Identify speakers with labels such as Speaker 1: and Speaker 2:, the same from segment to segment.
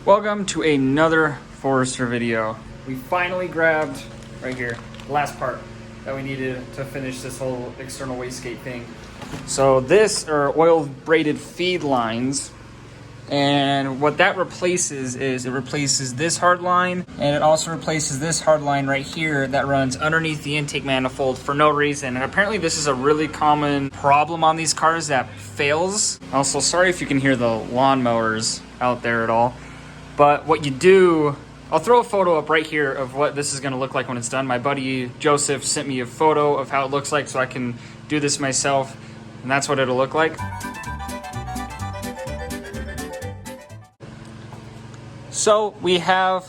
Speaker 1: Welcome to another Forester video. We finally grabbed, right here, the last part that we needed to finish this whole external wastegate thing. So this are oil braided feed lines, and what that replaces is it replaces this hard line, and it also replaces this hard line right here that runs underneath the intake manifold for no reason. And apparently this is a really common problem on these cars that fails. Also, sorry if you can hear the lawnmowers out there at all. But what you do, I'll throw a photo up right here of what this is going to look like when it's done. My buddy Joseph sent me a photo of how it looks like so I can do this myself, and that's what it'll look like. So we have,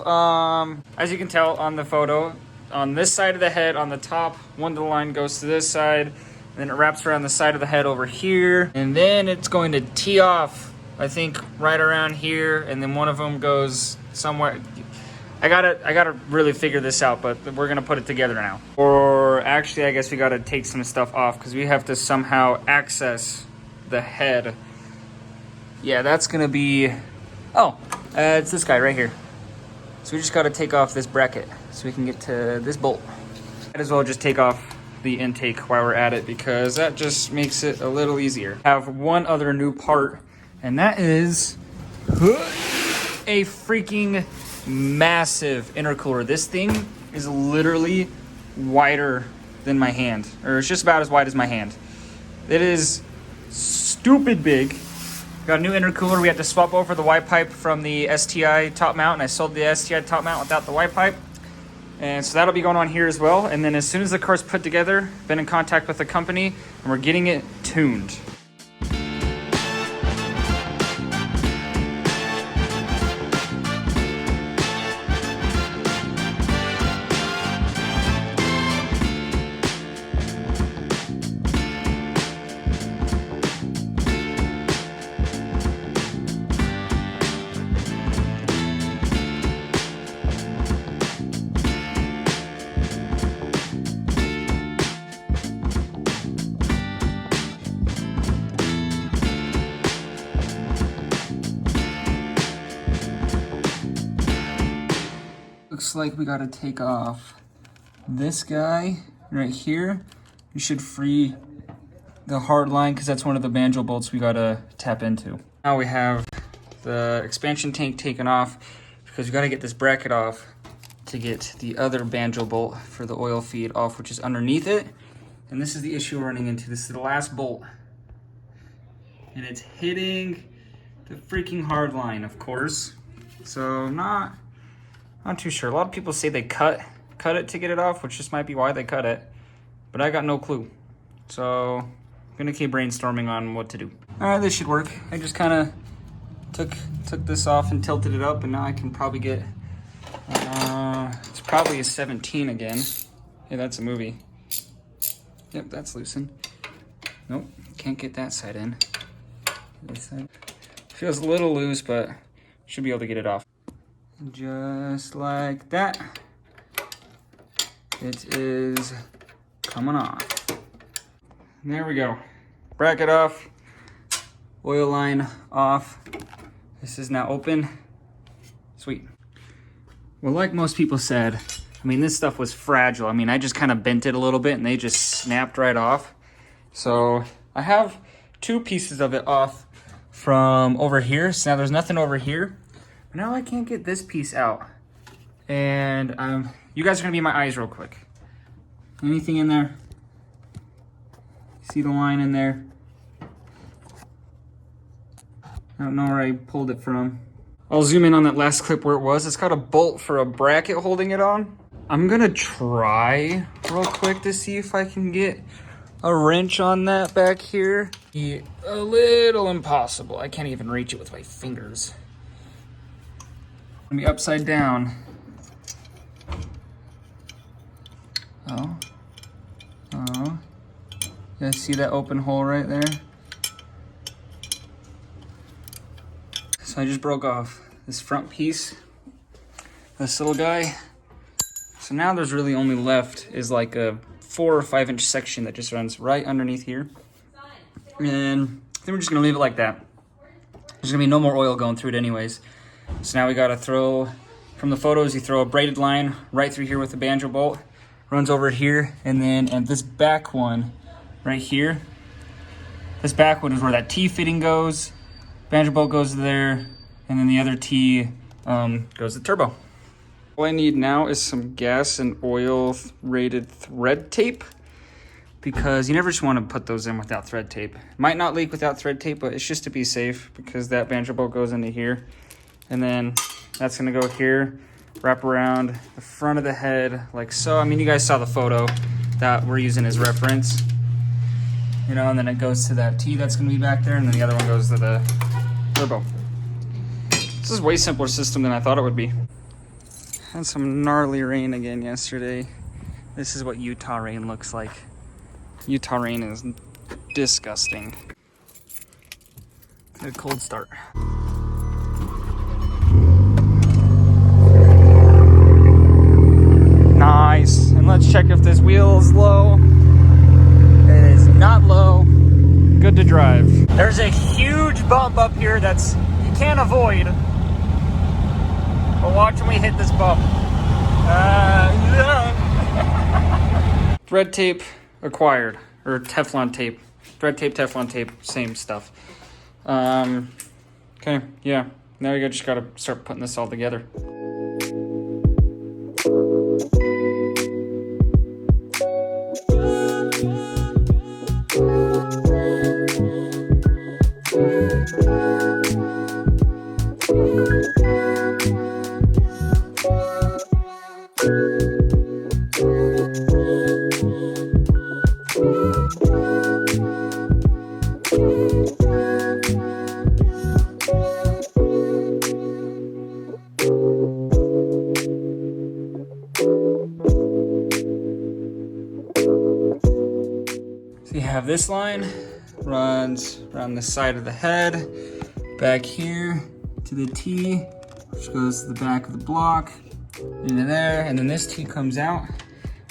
Speaker 1: as you can tell on the photo, on this side of the head on the top, one of the line goes to this side, and then it wraps around the side of the head over here, and then it's going to tee off, I think, right around here, and then one of them goes somewhere. I gotta really figure this out, but we're gonna put it together now. Or actually, I guess we gotta take some stuff off because we have to somehow access the head. Yeah, that's gonna be, it's this guy right here. So we just gotta take off this bracket so we can get to this bolt. Might as well just take off the intake while we're at it because that just makes it a little easier. I have one other new part, and that is a freaking massive intercooler. This thing is literally wider than my hand, or it's just about as wide as my hand. It is stupid big. Got a new intercooler. We had to swap over the Y pipe from the STI top mount, and I sold the STI top mount without the Y pipe. And so that'll be going on here as well. And then as soon as the car's put together, been in contact with the company, and we're getting it tuned. Looks like we gotta take off this guy right here. You should free the hard line because that's one of the banjo bolts we gotta tap into. Now we have the expansion tank taken off because we gotta get this bracket off to get the other banjo bolt for the oil feed off, which is underneath it. And this is the issue we're running into. This is the last bolt. And it's hitting the freaking hard line, of course. So not too sure. A lot of people say they cut it to get it off, which just might be why they cut it. But I got no clue. So I'm gonna keep brainstorming on what to do. All right, this should work. I just kind of took this off and tilted it up, and now I can probably get, it's probably a 17 again. Hey, that's a movie. Yep, that's loosened. Nope, can't get that side in. This side feels a little loose, but should be able to get it off. Just like that, it is coming off. And there we go. Bracket off, oil line off. This is now open. Sweet. Well, like most people said, I mean, this stuff was fragile. I mean, I just kind of bent it a little bit and they just snapped right off. So I have two pieces of it off from over here. So now there's nothing over here. Now I can't get this piece out. And you guys are gonna be my eyes real quick. Anything in there? See the line in there? I don't know where I pulled it from. I'll zoom in on that last clip where it was. It's got a bolt for a bracket holding it on. I'm gonna try real quick to see if I can get a wrench on that back here. A little impossible. I can't even reach it with my fingers. Gonna be upside down. Oh. Yeah, see that open hole right there? So I just broke off this front piece, this little guy. So now there's really only left is like a 4 or 5 inch section that just runs right underneath here. And then we're just gonna leave it like that. There's gonna be no more oil going through it anyways. So now we gotta throw, from the photos, you throw a braided line right through here with the banjo bolt, runs over here, and then at this back one right here, this back one is where that T fitting goes, banjo bolt goes there, and then the other T goes to turbo. All I need now is some gas and oil rated thread tape, because you never just want to put those in without thread tape. Might not leak without thread tape, but it's just to be safe, because that banjo bolt goes into here. And then that's gonna go here, wrap around the front of the head like so. I mean, you guys saw the photo that we're using as reference. You know, and then it goes to that T that's gonna be back there, and then the other one goes to the turbo. This is a way simpler system than I thought it would be. Had some gnarly rain again yesterday. This is what Utah rain looks like. Utah rain is disgusting. A cold start. Nice. And let's check if this wheel is low. It is not low. Good to drive. There's a huge bump up here that's you can't avoid. But watch when we hit this bump. Thread tape acquired, or Teflon tape. Thread tape, Teflon tape, same stuff. Okay, yeah. Now we just gotta start putting this all together. So you have this line, runs around the side of the head, back here to the T, which goes to the back of the block, into there, and then this T comes out,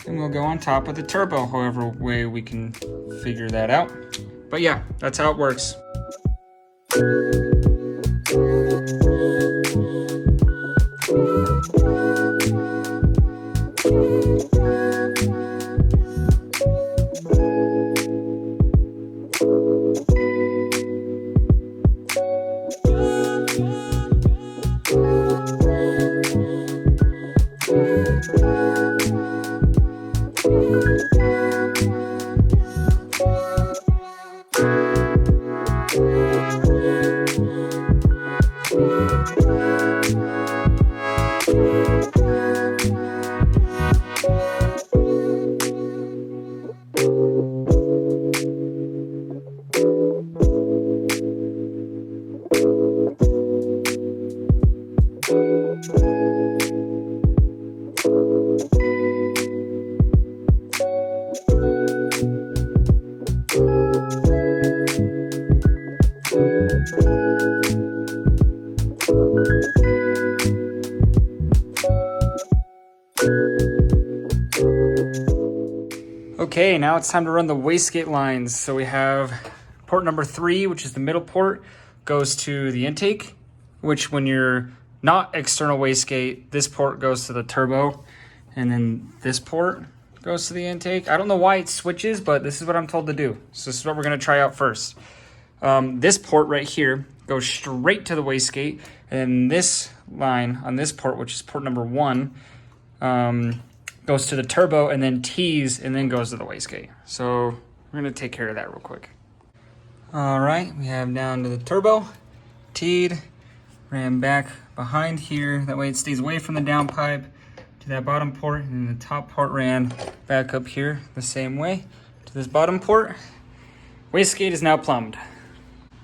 Speaker 1: and we'll go on top of the turbo, however way we can figure that out. But yeah, that's how it works. Okay, now it's time to run the wastegate lines. So we have port number 3, which is the middle port, goes to the intake, which when you're not external wastegate, this port goes to the turbo, and then this port goes to the intake. I don't know why it switches, but this is what I'm told to do. So this is what we're gonna try out first. This port right here goes straight to the wastegate, and this line on this port, which is port number 1, goes to the turbo and then tees and then goes to the wastegate. So we're gonna take care of that real quick. All right, we have down to the turbo, teed, ran back behind here. That way it stays away from the downpipe to that bottom port, and the top port ran back up here the same way to this bottom port. Wastegate is now plumbed.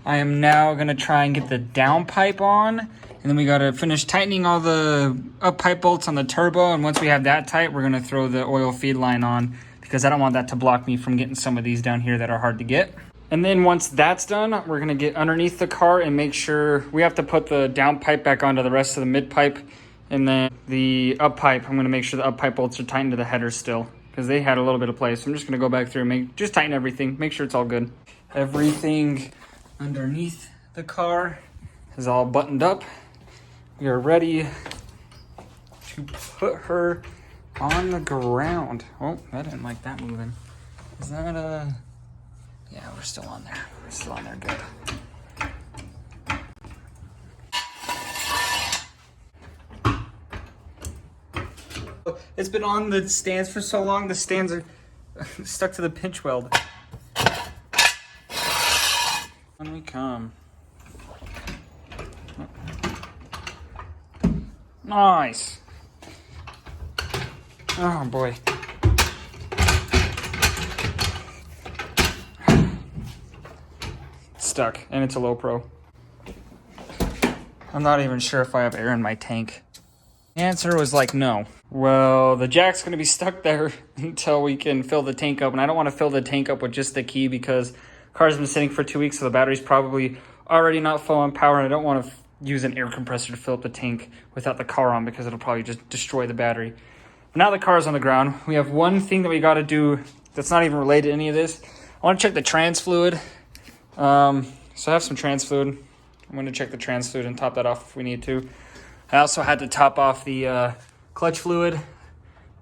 Speaker 1: I am now gonna try and get the downpipe on, and then we gotta finish tightening all the up pipe bolts on the turbo, and once we have that tight, we're gonna throw the oil feed line on, because I don't want that to block me from getting some of these down here that are hard to get. And then once that's done, we're gonna get underneath the car and make sure we have to put the down pipe back onto the rest of the mid pipe, and then the up pipe, I'm gonna make sure the up pipe bolts are tightened to the header still, because they had a little bit of play. So I'm just gonna go back through and just tighten everything, make sure it's all good. Everything underneath the car is all buttoned up. We are ready to put her on the ground. Oh, I didn't like that moving. Is that yeah, we're still on there. We're still on there, good. It's been on the stands for so long, the stands are stuck to the pinch weld. When we come. Nice. Oh boy. It's stuck, and it's a low pro. I'm not even sure if I have air in my tank. The answer was like no. Well, the jack's gonna be stuck there until we can fill the tank up, and I don't want to fill the tank up with just the key because the car's been sitting for 2 weeks, so the battery's probably already not full on power, and I don't want to use an air compressor to fill up the tank without the car on because it'll probably just destroy the battery. But now the car is on the ground. We have one thing that we got to do that's not even related to any of this. I want to check the trans fluid. So I have some trans fluid. I'm going to check the trans fluid and top that off if we need to. I also had to top off the clutch fluid,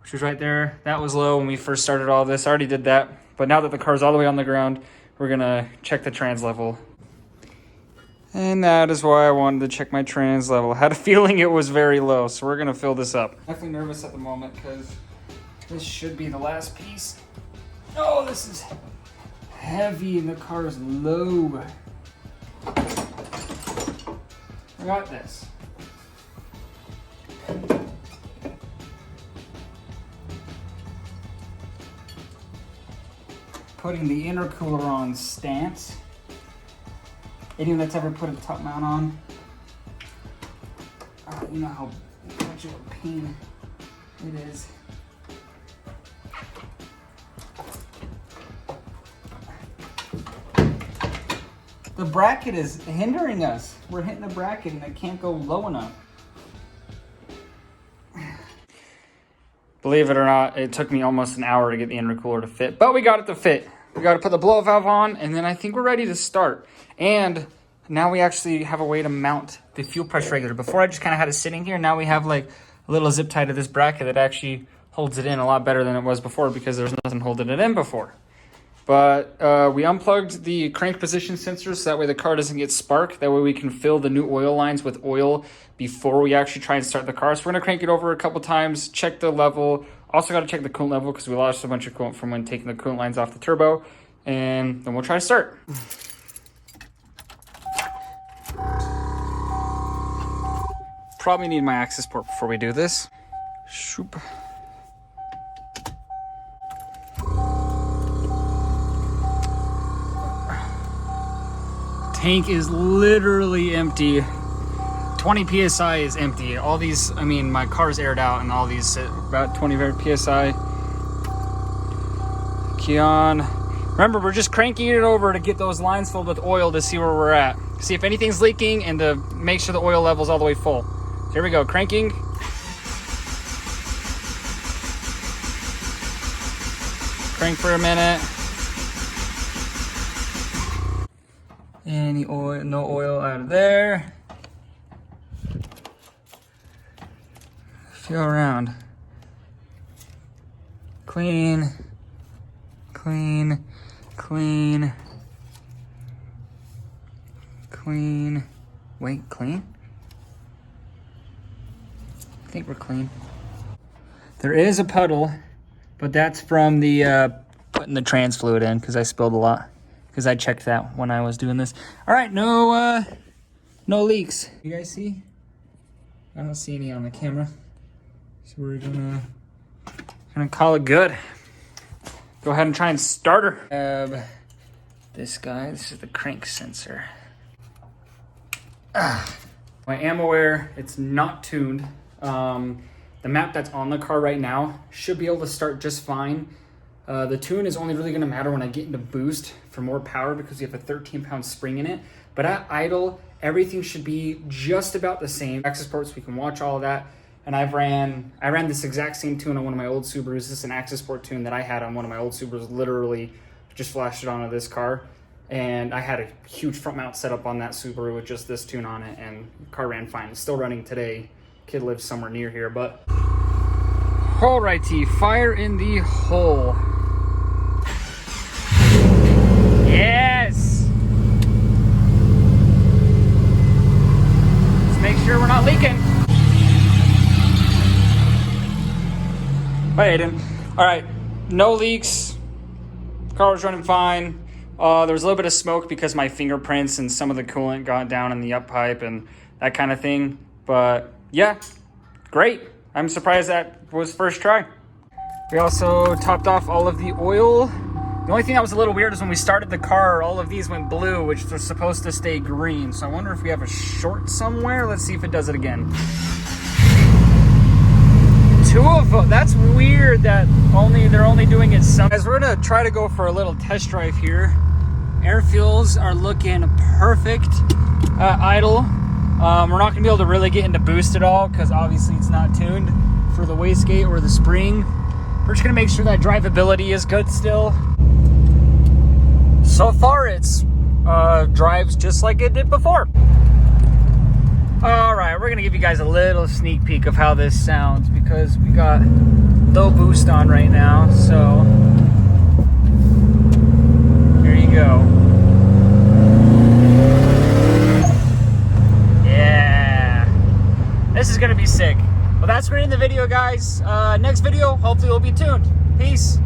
Speaker 1: which was right there. That was low when we first started all this. I already did that. But now that the car's all the way on the ground, we're going to check the trans level. And that is why I wanted to check my trans level. I had a feeling it was very low, so we're going to fill this up. Definitely nervous at the moment because this should be the last piece. Oh, this is heavy and the car is low. I got this. Putting the intercooler on stance. Anyone that's ever put a top mount on, you know how much of a pain it is. The bracket is hindering us. We're hitting the bracket and it can't go low enough. Believe it or not, it took me almost an hour to get the intercooler to fit, but we got it to fit. We got to put the blow valve on, and then I think we're ready to start. And now we actually have a way to mount the fuel pressure regulator. Before I just kind of had it sitting here. Now we have like a little zip tie to this bracket that actually holds it in a lot better than it was before because there was nothing holding it in before. But we unplugged the crank position sensor so that way the car doesn't get spark. That way we can fill the new oil lines with oil before we actually try and start the car. So we're going to crank it over a couple times, check the level. Also got to check the coolant level because we lost a bunch of coolant from when taking the coolant lines off the turbo. And then we'll try to start. Probably need my access port before we do this. Shoop. Tank is literally empty. 20 psi is empty. All these, I mean, my car's aired out and all these sit about 20 psi. Key on. Remember, we're just cranking it over to get those lines filled with oil to see where we're at. See if anything's leaking and to make sure the oil level's all the way full. So here we go, cranking. Crank for a minute. Any oil, no oil out of there. Feel around. Clean, clean, clean, clean. Wait, clean? I think we're clean. There is a puddle, but that's from the putting the trans fluid in because I spilled a lot. Because I checked that when I was doing this. All right, no leaks. You guys see? I don't see any on the camera. So we're gonna call it good. Go ahead and try and start her. This guy, this is the crank sensor. I am aware it's not tuned. The map that's on the car right now should be able to start just fine. The tune is only really going to matter when I get into boost for more power because you have a 13-pound spring in it. But at idle, everything should be just about the same. Access ports, we can watch all of that. And I ran this exact same tune on one of my old Subarus. This is an access port tune that I had on one of my old Subarus. Literally just flashed it onto this car. and I had a huge front mount set up on that Subaru with just this tune on it, and the car ran fine. It's still running today. Kid lives somewhere near here, but alrighty, fire in the hole. Yes. Let's make sure we're not leaking. Hi, Aiden. All right, no leaks. Car was running fine. There was a little bit of smoke because my fingerprints and some of the coolant got down in the up pipe and that kind of thing. But yeah, great. I'm surprised that was first try. We also topped off all of the oil. The only thing that was a little weird is when we started the car, all of these went blue, which was supposed to stay green. So I wonder if we have a short somewhere. Let's see if it does it again. Two of them. That's weird that they're only doing it some. Guys, we're gonna try to go for a little test drive here. Air fuels are looking perfect. Idle. We're not gonna be able to really get into boost at all because obviously it's not tuned for the wastegate or the spring. We're just gonna make sure that drivability is good still. So far it's drives just like it did before. All right, we're gonna give you guys a little sneak peek of how this sounds because we got low boost on right now. So here you go. Yeah, this is gonna be sick. Well, that's great in the video, guys. Next video, hopefully, will be tuned. Peace.